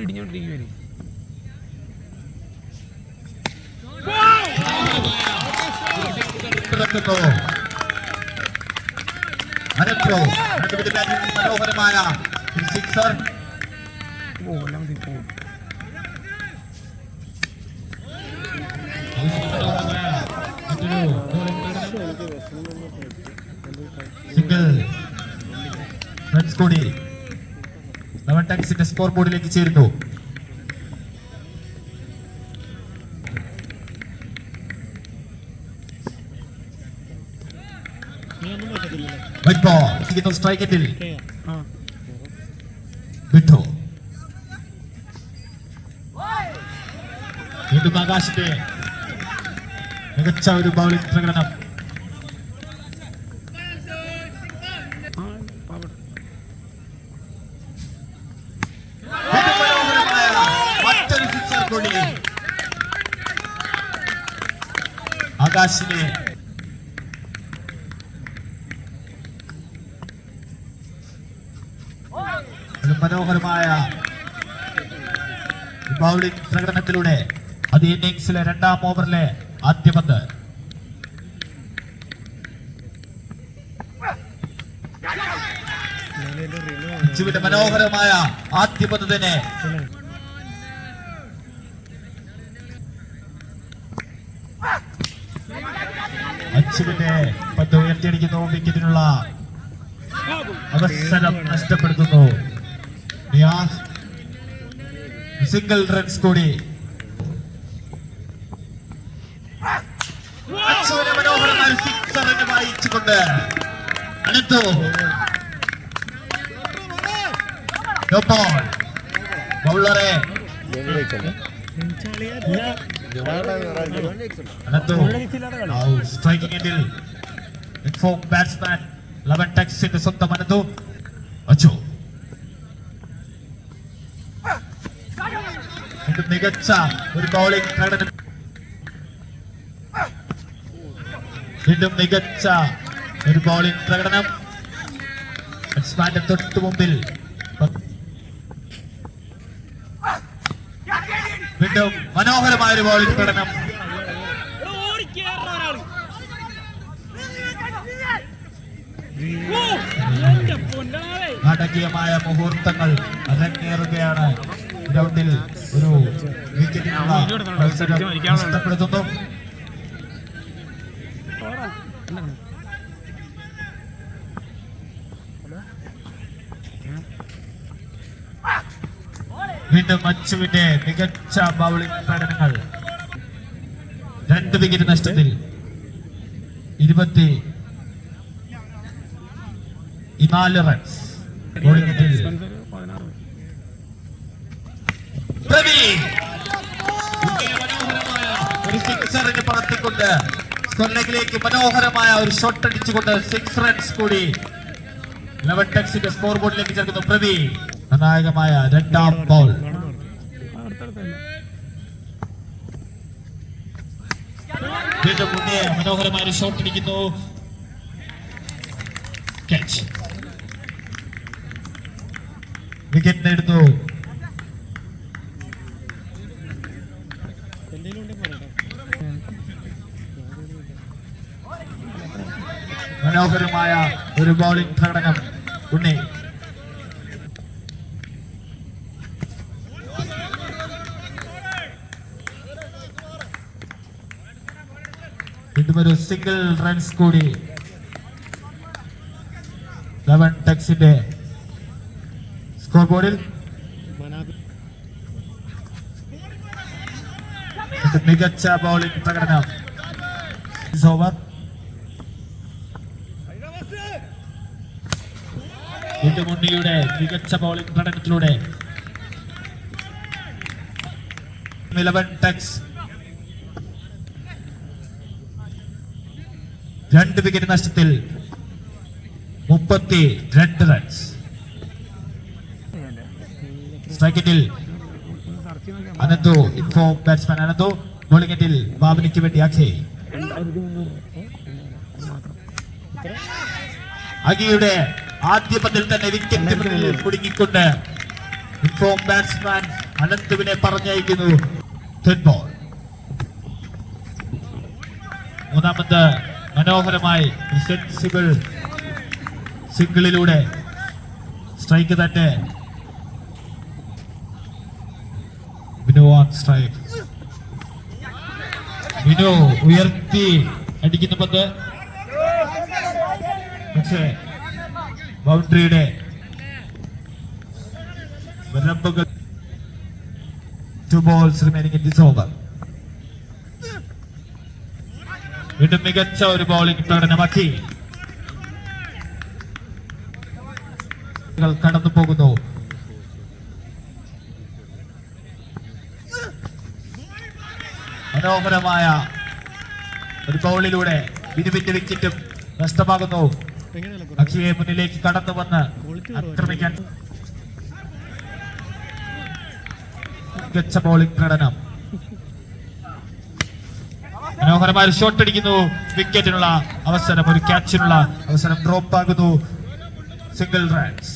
ഇടിഞ്ഞോണ്ടിരിക്കുവേ. മനോഹരമായ sixer. Single runs കൂടി eleven ടെക്സിന്റെ score ബോർഡിലേക്ക് ചേരുന്നു. സ്ട്രൈക്കിൽ വിട്ടു. വീണ്ടും ആകാശിന്റെ മികച്ച ഒരു ബൗളിംഗ് പ്രകടനം. മറ്റൊരു സിക്സർ കൂടി ആകാശിനെ. ഒരു മനോഹരമായ ബൗളിംഗ് പ്രകടനത്തിലൂടെ അത് ഇന്നിംഗ്സിലെ രണ്ടാം ഓവറിലെ ആദ്യ പന്ത്. അച്ചുവിന്റെ മനോഹരമായ ആദ്യ പന്ത് തന്നെ അച്ചുവിന്റെ പന്ത് ഉയർത്തിയടിക്കുന്നു. വിക്കറ്റിനുള്ള അവസരം നഷ്ടപ്പെടുത്തുന്നു. സിംഗിൾ റൺസ് കൂടി. അച്ചുവിനെ മനോഹരമായ സിക്സറിന് വായിച്ചുകൊണ്ട് അടുത്തു. ബൗളറെ സ്ട്രൈക്കിംഗ് എൻഡിൽ ഇൻഫോം ബാറ്റ്സ്മാൻ ലെവൻ ടെക്സിന്റെ സ്വന്തം അനന്തു. അച്ചു മികച്ച ഒരു ബൗളിംഗ് പ്രകടനം. വീണ്ടും മികച്ച ഒരു ബൗളിംഗ് പ്രകടനം. ബാറ്റ്സ്മാന്റെ തൊട്ടു മുമ്പിൽ വീണ്ടും മനോഹരമായ ഒരു ബൗളിംഗ് പ്രകടനം. നാടകീയമായ മുഹൂർത്തങ്ങൾ അരങ്ങേറുകയാണ്. ഗ്രൗണ്ടിൽ ഒരു വിക്കറ്റിനുള്ള നഷ്ടപ്പെടുത്തുന്നു. വീണ്ടും അച്ചുവിന്റെ മികച്ച ബൗളിംഗ് പ്രകടനങ്ങൾ. 2 വിക്കറ്റ് നഷ്ടത്തിൽ 24 റൺസ്. ബോളിംഗിൽ മനോഹരമായ ഒരു സിക്സറിന് പറത്തിക്കൊണ്ട് സ്കോറിലേക്ക് മനോഹരമായ ഒരു ഷോട്ട് അടിച്ചുകൊണ്ട് 6 റൺസ് കൂടി ലെവൻ ടെക്സിന്റെ സ്കോർ ബോർഡിലേക്ക് ചേർക്കുന്നു. പ്രവി നിർണായകമായ രണ്ടാം ബോൾ. വീണ്ടും മുന്നേ മനോഹരമായ ഒരു ഷോട്ട് അടിക്കുന്നു. ക്യാച്ച്. വിക്കറ്റ് നേടുന്നു. മനോഹരമായ ഒരു ബൗളിംഗ് പ്രകടനം. ഉണ്ണി വീണ്ടും ഒരു സിംഗിൾ റൺസ് കൂടി ലെവൻ ടെക്സിന്റെ സ്കോർ ബോർഡിൽ. മികച്ച ബൗളിംഗ് പ്രകടനം. ഓവർ. വീണ്ടും ഉണ്ണിയുടെ മികച്ച ബൗളിംഗ് പ്രകടനത്തിലൂടെ ലെവൻ ടെക്സ് 2 വിക്കറ്റ് നഷ്ടത്തിൽ 32 റൺസ്. സ്ട്രൈക്കിൽ അനന്തു ഇൻഫോം ബാറ്റ്സ്മാൻ അനന്തു. ബോളിംഗിൽ ബാബിനിക്ക് വേണ്ടി അഖയ്. അഖിയുടെ ആദ്യ പന്തിൽ തന്നെ വിക്കറ്റ് കുടുങ്ങിക്കൊണ്ട് ഇൻഫോം ബാറ്റ്സ്മാൻ അനന്തുവിനെ പറഞ്ഞയക്കുന്നു. ബോൾ മൂന്നാമത് മനോഹരമായി സെൻസിബിൾ സിംഗിളിലൂടെ സ്ട്രൈക്ക് തന്നെ. Vinu on strike. വിനു ഉയർത്തി അടിക്കുന്ന പന്ത്, പക്ഷേ ബൗണ്ടറിയുടെ വരമ്പുകൾ. 2 balls remaining in this over. വീണ്ടും മികച്ച ഒരു ബോളിംഗ് പ്രകടനമാക്കി കടന്നു പോകുന്നു. മനോഹരമായ ഒരു ബോളിലൂടെ വിനുവിന്റെ വിക്കറ്റും നഷ്ടമാകുന്നു. അഖിയെ മുന്നിലേക്ക് കടന്നു വന്ന് ആക്രമിക്കാൻ മികച്ച ബോളിംഗ് പ്രകടനം. മനോഹരമായ ഒരു ഷോട്ട് അടിക്കുന്നു. വിക്കറ്റിനുള്ള അവസരം, ഒരു ക്യാച്ചിനുള്ള അവസരം ഡ്രോപ്പ് ആകുന്നു. Single runs.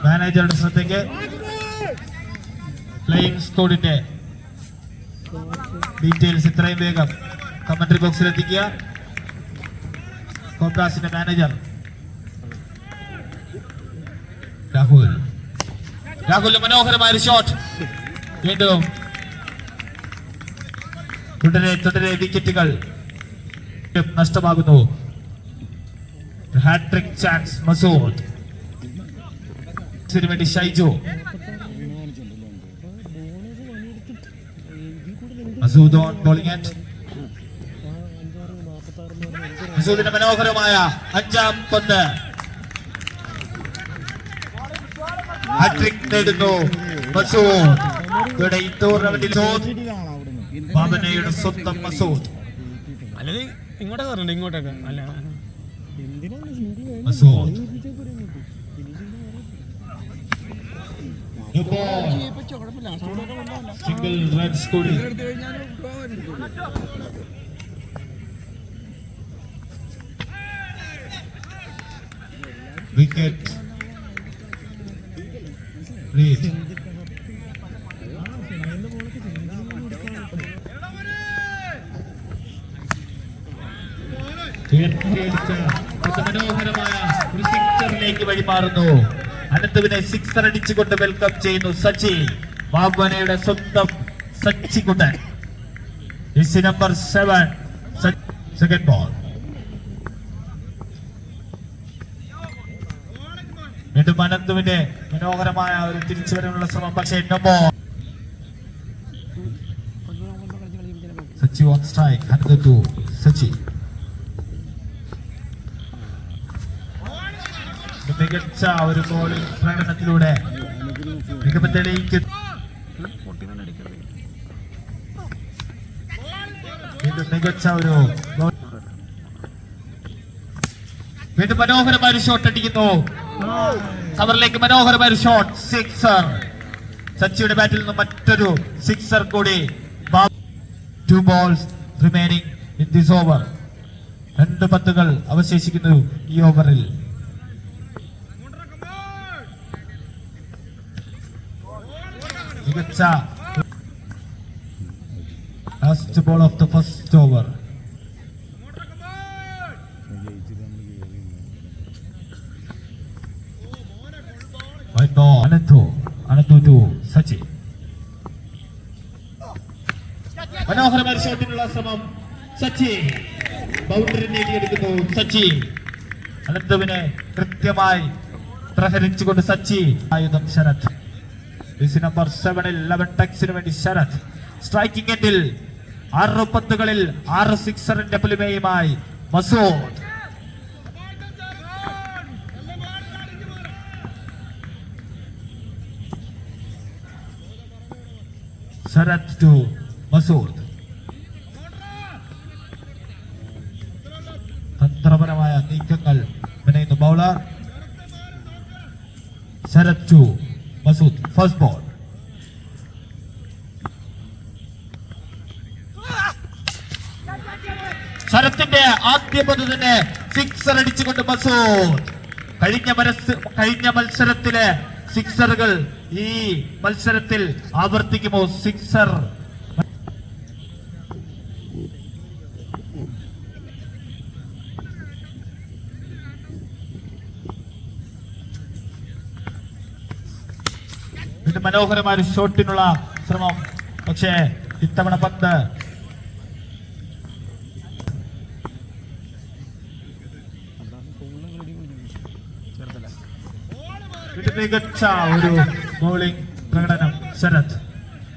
മാനേജറുടെ ശ്രദ്ധയ്ക്ക് ഫ്ലൈയിങ് സ്ക്വാഡിന്റെ ഡീറ്റെയിൽസ് ഇത്രയും വേഗം കമന്ററി ബോക്സിൽ എത്തിക്കുക. കോബ്രാസിന്റെ മാനേജർ രാഹുൽ മനോഹരമായ ഒരു ഷോട്ട്. വീണ്ടും തുടരെ വിക്കറ്റുകൾ നഷ്ടമാകുന്നു. ഹാട്രിക് ചാൻസ് മസൂദ് വേണ്ടി Shaiju. Masood on bowling end. മസൂദിന്റെ മനോഹരമായ 5ാം പന്ത് ഹാട്രിക് നേടുന്നു മസൂദ്. ഈ ടൂർണമെന്റിൽ ബാബനയുടെ സ്വന്തം മസൂദ്. ഇങ്ങോട്ടൊക്കെ അല്ല മസൂദ് സിംഗിൾ റൺസ് കൂടി. Wicket lead. മനോഹരമായ ഒരു സിക്സറിലേക്ക് വഴിമാറുന്നു. അനന്തുവിനെ സിക്സർ അടിച്ചുകൊണ്ട് വെൽക്കം ചെയ്യുന്നു സച്ചി. ബാബുനയുടെ സ്വന്തം സച്ചികുട്ടൻ. നമ്പർ 7. Second ball. വീണ്ടും അനന്തുവിന്റെ മനോഹരമായ ഒരു തിരിച്ചുവരവുള്ള ശ്രമം, പക്ഷേ no ball. Sachi on strike. Ananthu to Sachi. മികച്ച ഒരു ബോളിംഗ് പ്രകടനത്തിലൂടെ മികവ് തെളിയിക്കുന്നു. മികച്ച ഒരു വീണ്ടും മനോഹരമായ ഒരു ഷോട്ട് അടിക്കുന്നു. കവറിലേക്ക് മനോഹരമായ ഒരു ഷോട്ട്. സിക്സർ. സച്ചിയുടെ ബാറ്റിൽ നിന്ന് മറ്റൊരു സിക്സർ കൂടി. 2 balls remaining in this over. 2 പന്തുകൾ അവശേഷിക്കുന്നു ഈ ഓവറിൽ. മികച്ച last ball of the first over. Ananthu to Sachi. മനോഹരമായ ഷോട്ടിനുള്ള ശ്രമം. സച്ചി ബൗണ്ടറി നേടിയെടുക്കുന്നു. സച്ചി അനന്തുവിനെ കൃത്യമായി പ്രഹരിച്ചുകൊണ്ട് സച്ചി. ആയുധം ശരത്. നമ്പർ 7-ൽ 11 ടക്സിന് വേണ്ടി ശരത്. സ്ട്രൈക്കിംഗ് എൻഡിൽ 6 പന്തുകളിൽ 6 സിക്സറിന്റെ പുലിമയുമായി മസൂദ്. ശരത് ടു മസൂദ്. തന്ത്രപരമായ നീക്കങ്ങൾ മെനയുന്ന bowler. Sharath to Masood. First ball. ശരത്തിന്റെ ആദ്യ പന്ത് തന്നെ സിക്സർ അടിച്ചുകൊണ്ട് മസൂദ്. കഴിഞ്ഞ മത്സരത്തിലെ സിക്സറുകൾ ഈ മത്സരത്തിൽ ആവർത്തിക്കുമോ സിക്സർ? മനോഹരമായ ഒരു ഷോട്ടിനുള്ള ശ്രമം, പക്ഷേ ഇത്തവണ പന്ത് മികച്ച ഒരു ബൗളിംഗ് പ്രകടനം ശരത്.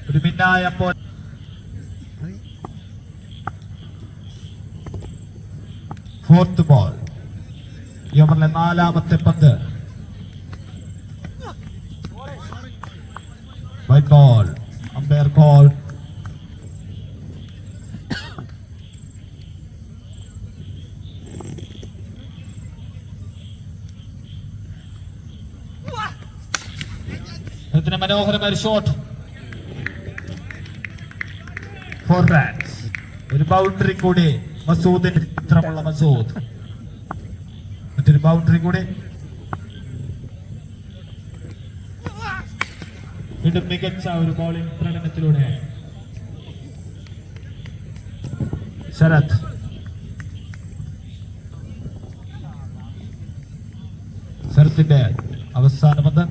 ഒരു മിന്നായ ഫോർത്ത് ബോൾ, ഈ ഓവറിലെ 4ാമത്തെ പന്ത്. White ball, umpire call. ഇതിന് മനോഹരമായ ഒരു ഷോട്ട്, 4 റൺസ്. ഒരു ബൗണ്ടറി കൂടി മസൂദിന് ചിത്രമുള്ള മസൂദ്. മറ്റൊരു ബൗണ്ടറി കൂടി. വീണ്ടും മികച്ച ഒരു ബോളിംഗ് പ്രകടനത്തിലൂടെ ശരത്. ശരത്തിന്റെ അവസാന പന്ത്.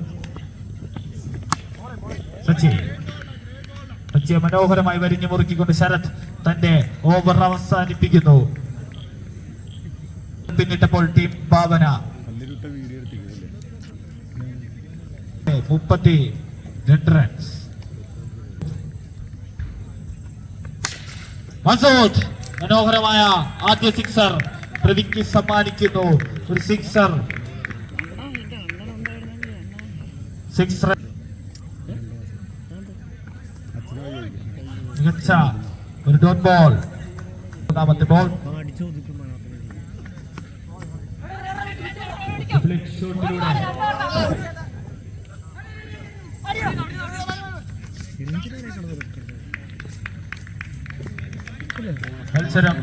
സച്ചിയെ മനോഹരമായി വരിഞ്ഞു മുറുക്കിക്കൊണ്ട് ശരത് തന്റെ ഓവർ അവസാനിപ്പിക്കുന്നു. പിന്നിട്ടപ്പോൾ ടീം ഭാവന 32 റൺസ്. മസൂദ് മനോഹരമായ ആദ്യ സിക്സർ പ്രവിക്ക് സമ്മാനിക്കുന്നു. ഒരു സിക്സർ, 6 റൺ. മികച്ച ഒരു ഡോട്ട് ബോൾ. 3ാമത്തെ ബോൾ ഷോട്ടിലൂടെ മത്സരം